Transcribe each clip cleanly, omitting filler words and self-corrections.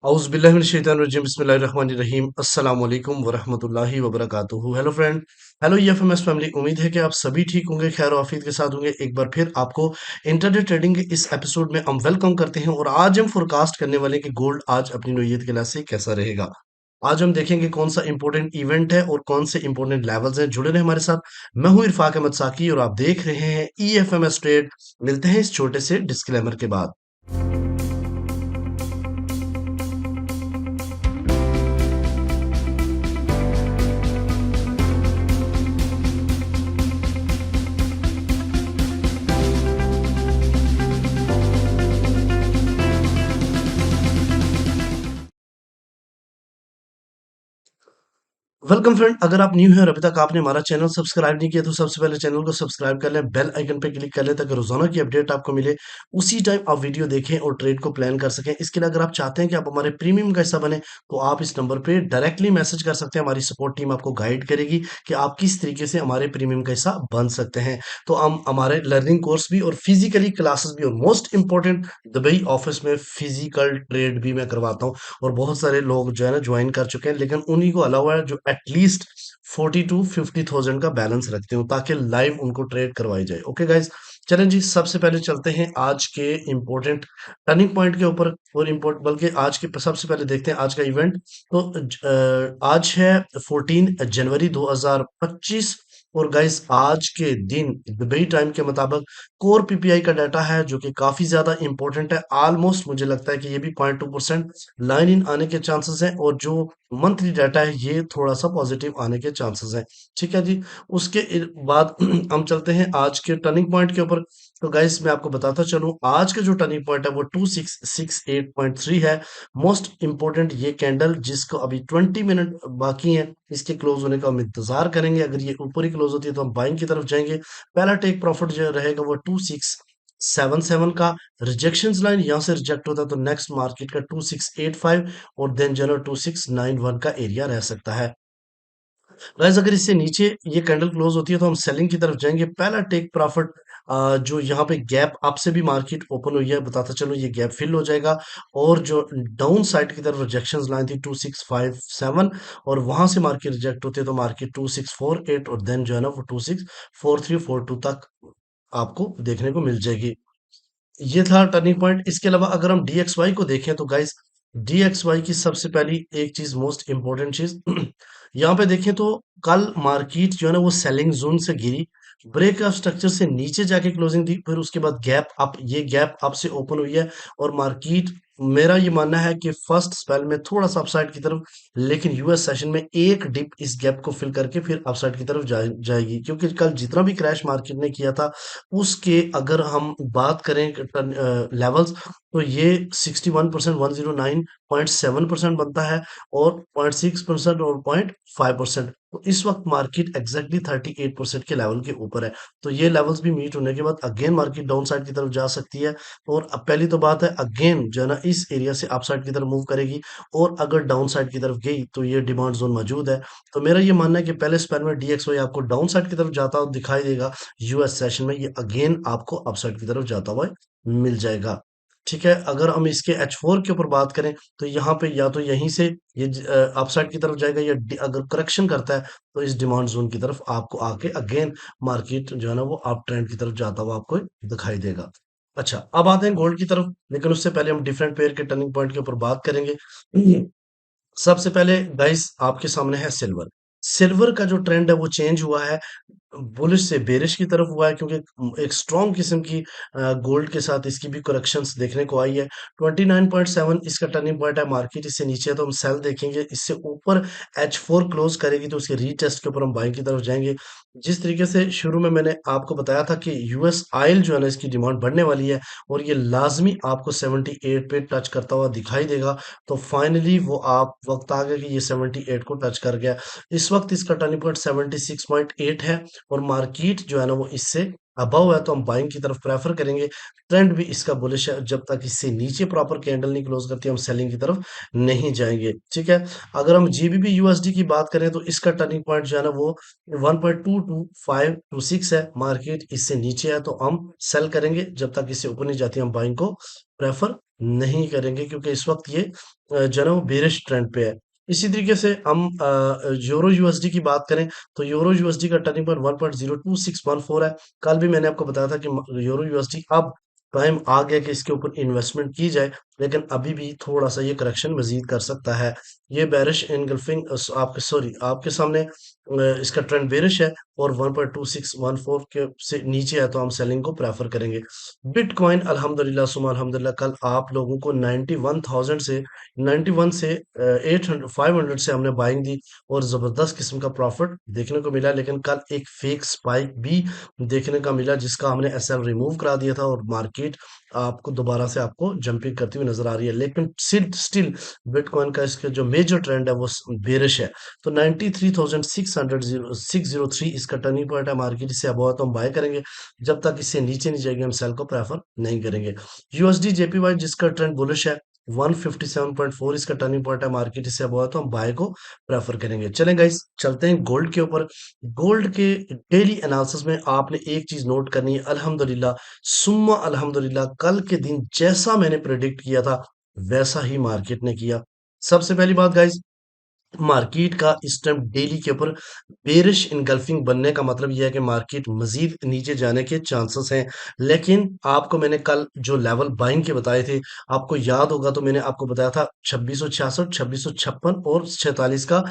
औज़ुबिल्लाहिमिनश्शैतानिर्रजीम बिस्मिल्लाहिर्रहमानिर्रहीम अस्सलाम वालेकुम वरहमतुल्लाहि वबरकातुहू। Hello friend, hello EFMS family. उम्मीद है कि आप सभी ठीक होंगे, खैर आफियत के साथ होंगे। एक बार फिर आपको इंटरडे ट्रेडिंग के इस एपिसोड में हम वेलकम करते हैं और आज हम फोरकास्ट करने वाले हैं कि गोल्ड आज अपनी नौयत के लिहाज से कैसा रहेगा। आज हम देखेंगे कौन सा इंपॉर्टेंट इवेंट है और कौन से इंपॉर्टेंट लेवल्स हैं। जुड़े रहे हमारे साथ। मैं हूं इरफाक अहमद साकी और आप देख रहे हैं ईएफएमएस ट्रेड। मिलते हैं इस छोटे से डिस्क्लेमर के बाद। वेलकम फ्रेंड, अगर आप न्यू हैं और अभी तक आपने हमारा चैनल सब्सक्राइब नहीं किया तो सबसे पहले चैनल को सब्सक्राइब कर लें, बेल आइकन पे क्लिक कर लें ताकि रोजाना की अपडेट आपको मिले। उसी टाइम आप वीडियो देखें और ट्रेड को प्लान कर सकें। इसके लिए अगर आप चाहते हैं कि आप हमारे प्रीमियम का हिस्सा बने तो आप इस नंबर पे डायरेक्टली मैसेज कर सकते हैं। हमारी सपोर्ट टीम आपको गाइड करेगी कि आप किस तरीके से हमारे प्रीमियम का हिस्सा बन सकते हैं। तो हम हमारे लर्निंग कोर्स भी और फिजिकली क्लासेस भी और मोस्ट इंपॉर्टेंट दुबई ऑफिस में फिजिकल ट्रेड भी मैं करवाता हूँ। और बहुत सारे लोग जो है ना ज्वाइन कर चुके हैं, लेकिन उन्हीं को अलावा है जो एटलीस्ट 40 to 50,000 का बैलेंस रखते हो ताकि लाइव उनको ट्रेड करवाई जाए। ओके गाइज, चलें जी, सबसे पहले चलते हैं आज के इंपॉर्टेंट टर्निंग पॉइंट के ऊपर। और इम्पोर्ट बल्कि आज के सबसे पहले देखते हैं आज का इवेंट। तो आज है 14 जनवरी 2025। और गाइस आज के दिन दुबई टाइम के मुताबिक कोर पीपीआई का डाटा है जो कि काफी ज्यादा इंपॉर्टेंट है। ऑलमोस्ट मुझे लगता है कि ये भी 0.2% लाइन इन आने के चांसेस हैं। और जो मंथली डाटा है ये थोड़ा सा पॉजिटिव आने के चांसेस हैं। ठीक है जी। उसके बाद हम चलते हैं आज के टर्निंग पॉइंट के ऊपर। तो गाइस मैं आपको बताता चलूं, आज का जो टर्निंग पॉइंट है वो 2668.3 है। मोस्ट इंपॉर्टेंट ये कैंडल जिसको अभी 20 मिनट बाकी हैं इसके क्लोज होने का हम इंतजार करेंगे। अगर ये ऊपर ही क्लोज होती है तो हम बाइंग की तरफ जाएंगे। पहला टेक प्रॉफिट जो रहेगा वो 2677 का। रिजेक्शन लाइन यहाँ से रिजेक्ट होता है तो नेक्स्ट मार्केट का 2685 और देन जनरल 2691 का एरिया रह सकता है। गाइस अगर इससे नीचे ये कैंडल क्लोज होती है तो हम सेलिंग की तरफ जाएंगे। पहला टेक प्रॉफिट जो यहाँ पे गैप अप से भी मार्केट ओपन हुई है, बताता चलो ये गैप फिल हो जाएगा। और जो डाउन साइड की तरफ रिजेक्शन लाइन थी 2657 और वहां से मार्केट रिजेक्ट होती है तो मार्केट 2648 और देन जो है ना वो 264342 तक आपको देखने को मिल जाएगी। ये था टर्निंग पॉइंट। इसके अलावा अगर हम DXY को देखें तो गाइस DXY की सबसे पहली एक चीज, मोस्ट इंपॉर्टेंट चीज यहाँ पे देखें तो कल मार्केट जो है ना वो सेलिंग जोन से गिरी, ब्रेक ऑफ स्ट्रक्चर से नीचे जाके क्लोजिंग दी, फिर उसके बाद गैप अप, ये गैप अप से ओपन हुई है। और मार्केट, मेरा ये मानना है कि फर्स्ट स्पेल में थोड़ा सा अपसाइड की तरफ, लेकिन यूएस सेशन में एक डिप इस गैप को फिल करके फिर अपसाइड की तरफ जाएगी। क्योंकि कल जितना भी क्रैश मार्केट ने किया था उसके अगर हम बात करें लेवल्स तो ये 61%, 109.7% बनता है और 0.6% और 0.5%। तो इस वक्त मार्केट एग्जैक्टली 38% के लेवल के ऊपर है। तो ये लेवल्स भी मीट होने के बाद अगेन मार्केट डाउन साइड की तरफ जा सकती है। और अब पहली तो बात है अगेन जो है ना इस एरिया से अप साइड की तरफ मूव करेगी। और अगर डाउन साइड की तरफ गई तो ये डिमांड जोन मौजूद है। तो मेरा ये मानना है कि पहले स्पैन में DXY आपको डाउन साइड की तरफ जाता हुआ दिखाई देगा, यूएस सेशन में ये अगेन आपको अपसाइड की तरफ जाता हुआ मिल जाएगा। ठीक है, अगर हम इसके H4 के ऊपर बात करें तो यहाँ पे या तो यहीं से ये अपसाइड की तरफ जाएगा या अगर करेक्शन करता है तो इस डिमांड जोन की तरफ आपको आके अगेन मार्केट जो है ना वो अप ट्रेंड की तरफ जाता हुआ आपको दिखाई देगा। अच्छा, अब आते हैं गोल्ड की तरफ, लेकिन उससे पहले हम डिफरेंट पेयर के टर्निंग पॉइंट के ऊपर बात करेंगे। सबसे पहले गाइस आपके सामने है सिल्वर। सिल्वर का जो ट्रेंड है वो चेंज हुआ है, बुलिश से बेरिश की तरफ हुआ है। क्योंकि एक स्ट्रॉन्ग किस्म की गोल्ड के साथ इसकी भी करेक्शंस देखने को आई है। 29.7 इसका टर्निंग पॉइंट है। मार्केट इससे नीचे है तो हम सेल देखेंगे, इससे ऊपर H4 क्लोज करेगी तो उसके रीटेस्ट के ऊपर हम बाइंग की तरफ जाएंगे। जिस तरीके से शुरू में मैंने आपको बताया था कि यूएस ऑयल जो है ना इसकी डिमांड बढ़ने वाली है और ये लाजमी आपको 78 पे टच करता हुआ दिखाई देगा। तो फाइनली वो आप वक्त आ गया कि ये 78 को टच कर गया। इस वक्त इसका टर्निंग पॉइंट 76.8 है और मार्केट जो है ना वो इससे अबव है तो हम बाइंग की तरफ प्रेफर करेंगे। ट्रेंड भी इसका बुलिश है, जब तक इससे नीचे प्रॉपर कैंडल नहीं क्लोज करती हम सेलिंग की तरफ नहीं जाएंगे। ठीक है, अगर हम GBP USD की बात करें तो इसका टर्निंग पॉइंट जो है ना वो 1.22526 है। मार्केट इससे नीचे है तो हम सेल करेंगे, जब तक इससे ऊपर नहीं जाती हम बाइंग को प्रेफर नहीं करेंगे क्योंकि इस वक्त ये जो है ना वो बेरिश ट्रेंड पे है। इसी तरीके से हम यूरो यूएसडी की बात करें तो यूरो यूएसडी का टर्निंग पॉइंट 1.02614 है। कल भी मैंने आपको बताया था कि यूरो यूएसडी अब टाइम आ गया कि इसके ऊपर इन्वेस्टमेंट की जाए, लेकिन अभी भी थोड़ा सा ये करेक्शन मजीद कर सकता है। ये बेरिश इनगल्फिंग आपके सॉरी आपके सामने इसका ट्रेंड बेरिश है और 1.2614 के से नीचे है तो हम सेलिंग को प्रेफर करेंगे। बिटकॉइन अल्हम्दुलिल्लाह सुमा अल्हम्दुलिल्लाह कल आप लोगों को 91,000 से 91 से 800 500 से हमने बाइंग दी और जबरदस्त किस्म का प्रॉफिट देखने को मिला, लेकिन कल एक फेक स्पाइक भी देखने का मिला जिसका हमने एसएल रिमूव करा दिया था और मार्केट आपको दोबारा से आपको जंपिंग करती हुई नजर आ रही है, लेकिन स्टिल बिटकॉइन का इसका जो मेजर ट्रेंड है वो बेरिश है। तो 93,603 इसका टर्निंग पॉइंट है, मार्केट इससे अबव है तो हम बाय करेंगे। जब तक इससे नीचे नहीं जाएगी हम सेल को प्रेफर नहीं करेंगे। यूएसडी जेपीवाई जिसका ट्रेंड बुलिश है 157.4 इसका टर्निंग पॉइंट है, मार्केट इससे अबव है तो हम बाय को प्रेफर करेंगे। चलें गाइस चलते हैं गोल्ड के ऊपर। गोल्ड के डेली एनालिसिस में आपने एक चीज नोट करनी है, अल्हम्दुलिल्लाह सुम्मा अल्हम्दुलिल्लाह कल के दिन जैसा मैंने प्रेडिक्ट किया था वैसा ही मार्केट ने किया। सबसे पहली बात गाइस, मार्केट का इस टाइम डेली के ऊपर बेरिश इनगल्फिंग बनने का मतलब यह है कि मार्केट मजीद नीचे जाने के चांसेस हैं। लेकिन आपको मैंने कल जो लेवल बाइंग के बताए थे, आपको याद होगा तो मैंने आपको बताया था 2666, 2656 और 46 का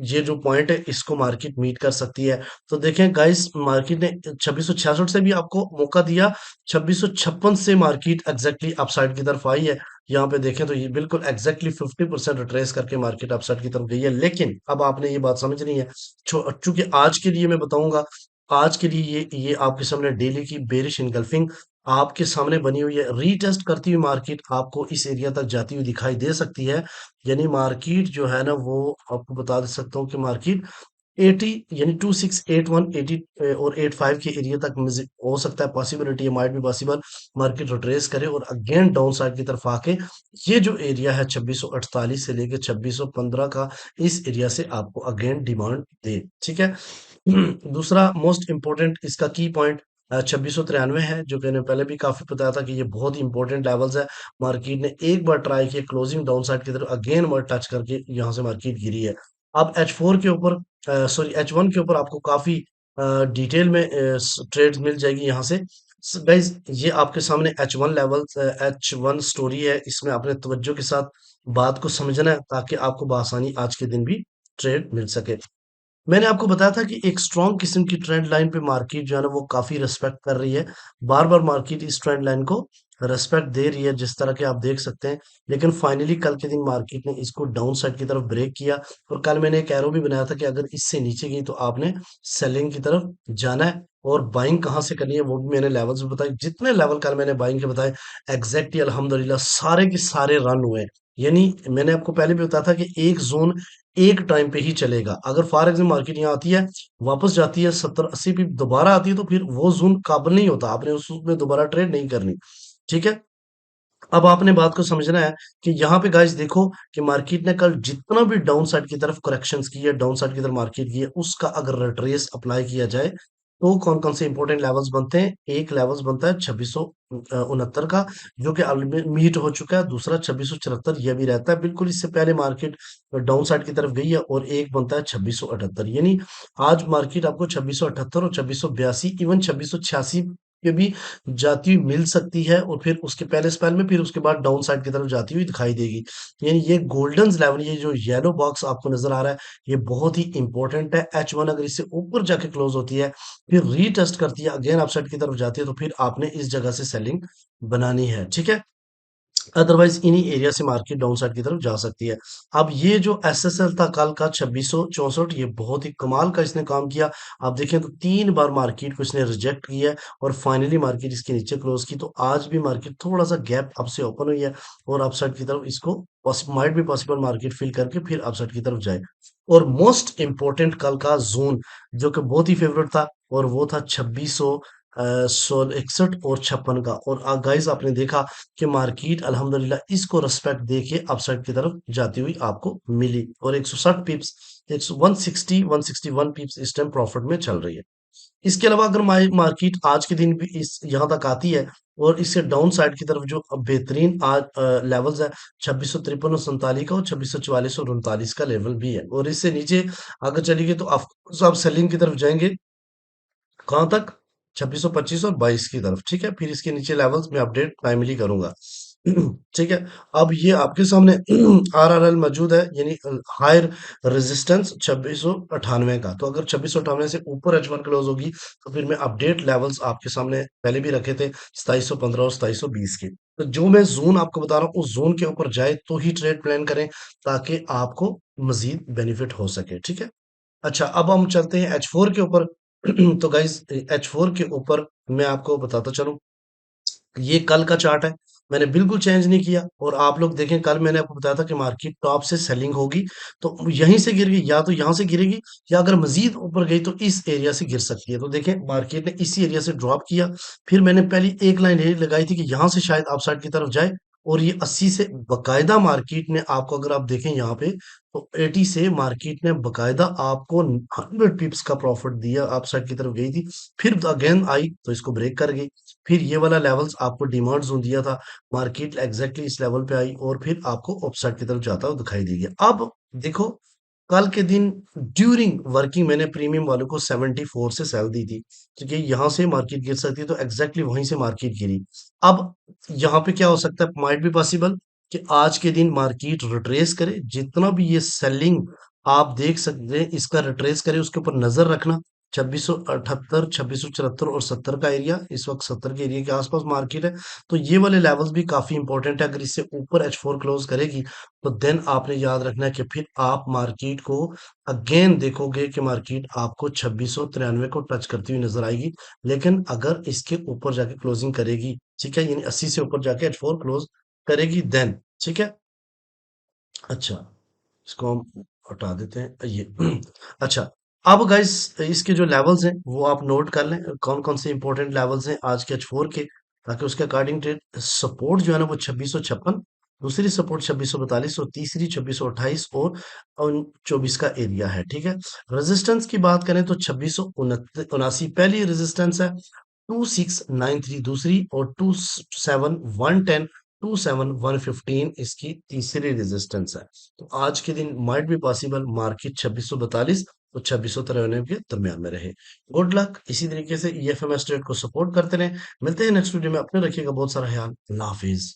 ये जो पॉइंट है इसको मार्केट मीट कर सकती है। तो देखें गाइस मार्केट ने 2666 से भी आपको मौका दिया, 2656 से मार्केट एग्जैक्टली अपसाइड की तरफ आई है। यहाँ पे देखें तो ये बिल्कुल एग्जैक्टली 50% रिट्रेस करके मार्केट अपसाइड की तरफ गई है, लेकिन अब आपने ये बात समझनी है। चूंकि आज के लिए मैं बताऊंगा, आज के लिए ये आपके सामने डेली की बेरिश इनगल्फिंग आपके सामने बनी हुई है, रीटेस्ट करती हुई मार्केट आपको इस एरिया तक जाती हुई दिखाई दे सकती है। यानी मार्केट जो है ना वो आपको बता दे सकता हूँ कि मार्केट 80 यानी 2681 80 और 85 के एरिया तक हो सकता है, पॉसिबिलिटी है, माइट भी पॉसिबल मार्केट रिट्रेस करे और अगेन डाउन साइड की तरफ आके ये जो एरिया है 2648 से लेके 2615 का इस एरिया से आपको अगेन डिमांड दे। ठीक है। दूसरा मोस्ट इंपॉर्टेंट इसका की पॉइंट 2693 है, जो मैंने पहले भी काफी बताया था कि ये बहुत ही इंपॉर्टेंट लेवल्स है। मार्केट ने एक बार ट्राई किया क्लोजिंग डाउन साइड की तरफ, अगेन वर्ड टच करके यहाँ से मार्केट गिरी है। अब H4 के ऊपर सॉरी H1 के ऊपर आपको काफी डिटेल में ट्रेड मिल जाएगी यहाँ से। गाइज ये आपके सामने H1 लेवल H1 स्टोरी है, इसमें आपने तवज्जो के साथ बात को समझना है ताकि आपको बआसानी आज के दिन भी ट्रेड मिल सके। मैंने आपको बताया था कि एक स्ट्रॉन्ग किस्म की ट्रेंड लाइन पे मार्केट जो है ना वो काफी रेस्पेक्ट कर रही है। बार बार मार्केट इस ट्रेंड लाइन को रेस्पेक्ट दे रही है जिस तरह के आप देख सकते हैं, लेकिन फाइनली कल के दिन मार्केट ने इसको डाउन साइड की तरफ ब्रेक किया और कल मैंने एक एरो भी बनाया था कि अगर इससे नीचे गई तो आपने सेलिंग की तरफ जाना है और बाइंग कहाँ से करनी है वो भी मैंने लेवल्स भी बताए। जितने लेवल कल मैंने बाइंग के बताए एग्जैक्टली अल्हम्दुलिल्लाह सारे के सारे रन हुए। यानी मैंने आपको पहले भी बताया था कि एक जोन एक टाइम पे ही चलेगा। अगर फॉर एग्जाम्पल मार्केट यहाँ आती है, वापस जाती है 70-80 पे, दोबारा आती है तो फिर वो जोन काबल नहीं होता, आपने उसमें दोबारा ट्रेड नहीं करनी। ठीक है। अब आपने बात को समझना है कि यहाँ पे गाइस देखो कि मार्केट ने कल जितना भी डाउन साइड की तरफ करेक्शंस की है, डाउन साइड की तरफ मार्केट की है, उसका अगर रिट्रेस अप्लाई किया जाए तो कौन कौन से इंपॉर्टेंट लेवल्स बनते हैं। एक लेवल्स बनता है 2669 का जो कि ऑलरेडी मीट हो चुका है। दूसरा 2674 यह भी रहता है, बिल्कुल इससे पहले मार्केट डाउन साइड की तरफ गई है। और एक बनता है 2678, यानी आज मार्केट आपको 2678 और 2682 इवन 2686 पे भी जाती हुई मिल सकती है और फिर उसके पहले स्पेल में फिर उसके बाद डाउन साइड की तरफ जाती हुई दिखाई देगी। यानी ये गोल्डन लेवल, ये जो येलो बॉक्स आपको नजर आ रहा है ये बहुत ही इंपॉर्टेंट है। H1 अगर इससे ऊपर जाके क्लोज होती है फिर रीटेस्ट करती है अगेन अपसाइड की तरफ जाती है तो फिर आपने इस जगह से सेलिंग बनानी है। ठीक है। अदरवाइज इन्हीं एरिया से मार्केट डाउन साइड की तरफ जा सकती है। अब ये जो एसएसएल था कल का 2664, ये बहुत ही कमाल का इसने काम किया। आप देखें तो 3 बार मार्केट को इसने रिजेक्ट किया है और फाइनली मार्केट इसके नीचे क्लोज की। तो आज भी मार्केट थोड़ा सा गैप अब से ओपन हुई है और अपसाइड की तरफ इसको माइट भी पॉसिबल मार्केट फिल करके फिर अपसाइड की तरफ जाए। और मोस्ट इंपॉर्टेंट कल का जोन जो कि बहुत ही फेवरेट था और वो था 2661 और 56 का। और गाइस आपने देखा कि मार्केट अल्हम्दुलिल्लाह इसको रिस्पेक्ट देके अपसाइड की तरफ जाती हुई आपको मिली और 160 पिप्स 160 161 पिप्स इस टाइम प्रॉफिट में चल रही है। इसके अलावा अगर मार्केट आज के दिन भी इस यहाँ तक आती है और इससे डाउन साइड की तरफ जो बेहतरीन आज लेवल्स है 2653 और 47 का और 2644 और 39 का लेवल भी है, और इससे नीचे अगर चलेंगे तो आप सेलिंग की तरफ जाएंगे कहाँ तक 2625 और 22 की तरफ। ठीक है, फिर इसके नीचे लेवल्स में अपडेट टाइमली करूंगा। ठीक है, अब ये आपके सामने आरआरएल मौजूद है, यानी हायर रेजिस्टेंस 2698 का। तो अगर 2698 से ऊपर H1 क्लोज होगी तो फिर मैं अपडेट लेवल्स आपके सामने पहले भी रखे थे 2715 और 2720 के। तो जो मैं जोन आपको बता रहा हूँ उस जोन के ऊपर जाए तो ही ट्रेड प्लान करें, ताकि आपको मजीद बेनिफिट हो सके। ठीक है, अच्छा अब हम चलते हैं H4 के ऊपर। तो गाइज H4 के ऊपर मैं आपको बताता चलूं, ये कल का चार्ट है, मैंने बिल्कुल चेंज नहीं किया। और आप लोग देखें, कल मैंने आपको बताया था कि मार्केट टॉप से सेलिंग होगी, तो यहीं से गिर गई, या तो यहां से गिरेगी या अगर मजीद ऊपर गई तो इस एरिया से गिर सकती है। तो देखें मार्केट ने इसी एरिया से ड्रॉप किया, फिर मैंने पहली एक लाइन यही लगाई थी कि यहां से शायद अपसाइड की तरफ जाए, और ये 80 से बकायदा मार्केट ने आपको, अगर आप देखें यहाँ पे, तो 80 से मार्केट ने बकायदा आपको 100 पिप्स का प्रॉफिट दिया, अपसाइड की तरफ गई थी, फिर अगेन आई तो इसको ब्रेक कर गई, फिर ये वाला लेवल्स आपको डिमांड जोन दिया था, मार्केट एग्जैक्टली इस लेवल पे आई और फिर आपको अपसाइड की तरफ जाता हुआ दिखाई देगा। अब देखो, कल के दिन ड्यूरिंग वर्किंग मैंने प्रीमियम वालों को 74 से सेल दी थी, क्योंकि यहां से मार्केट गिर सकती है, तो एग्जैक्टली वहीं से मार्केट गिरी। अब यहाँ पे क्या हो सकता है, माइट भी पॉसिबल कि आज के दिन मार्केट रिट्रेस करे, जितना भी ये सेलिंग आप देख सकते हैं इसका रिट्रेस करे, उसके ऊपर नजर रखना। 2678, 2674 और 70 का एरिया, इस वक्त 70 के एरिया के आसपास मार्केट है, तो ये वाले लेवल्स भी काफी इंपॉर्टेंट है। अगर इससे ऊपर H4 क्लोज करेगी तो देन आपने याद रखना है कि फिर आप मार्केट को अगेन देखोगे कि मार्केट आपको 2693 को टच करती हुई नजर आएगी। लेकिन अगर इसके ऊपर जाके क्लोजिंग करेगी, ठीक है, यानी 80 से ऊपर जाके H4 क्लोज करेगी देन, ठीक है। अच्छा, इसको हम हटा देते हैं ये। अच्छा, अब गाइस इसके जो लेवल्स हैं वो आप नोट कर लें, कौन कौन से इंपॉर्टेंट लेवल्स हैं आज के H4 के, ताकि उसके अकॉर्डिंग ट्रेड। सपोर्ट जो है ना वो 2656, दूसरी सपोर्ट 2642 और तीसरी 2628 और 24 का एरिया है। ठीक है, रेजिस्टेंस की बात करें तो 2679 पहली रेजिस्टेंस है, 2693 दूसरी, और 27110, 27115 इसकी तीसरी रेजिस्टेंस है। तो आज के दिन माइट भी पॉसिबल मार्केट 2642 और 2693 के दरमियान में रहे। गुड लक, इसी तरीके से EFMS ट्रेड को सपोर्ट करते रहे। मिलते हैं नेक्स्ट वीडियो में, अपने रखिएगा बहुत सारा ख्याल। अल्लाह हाफिज।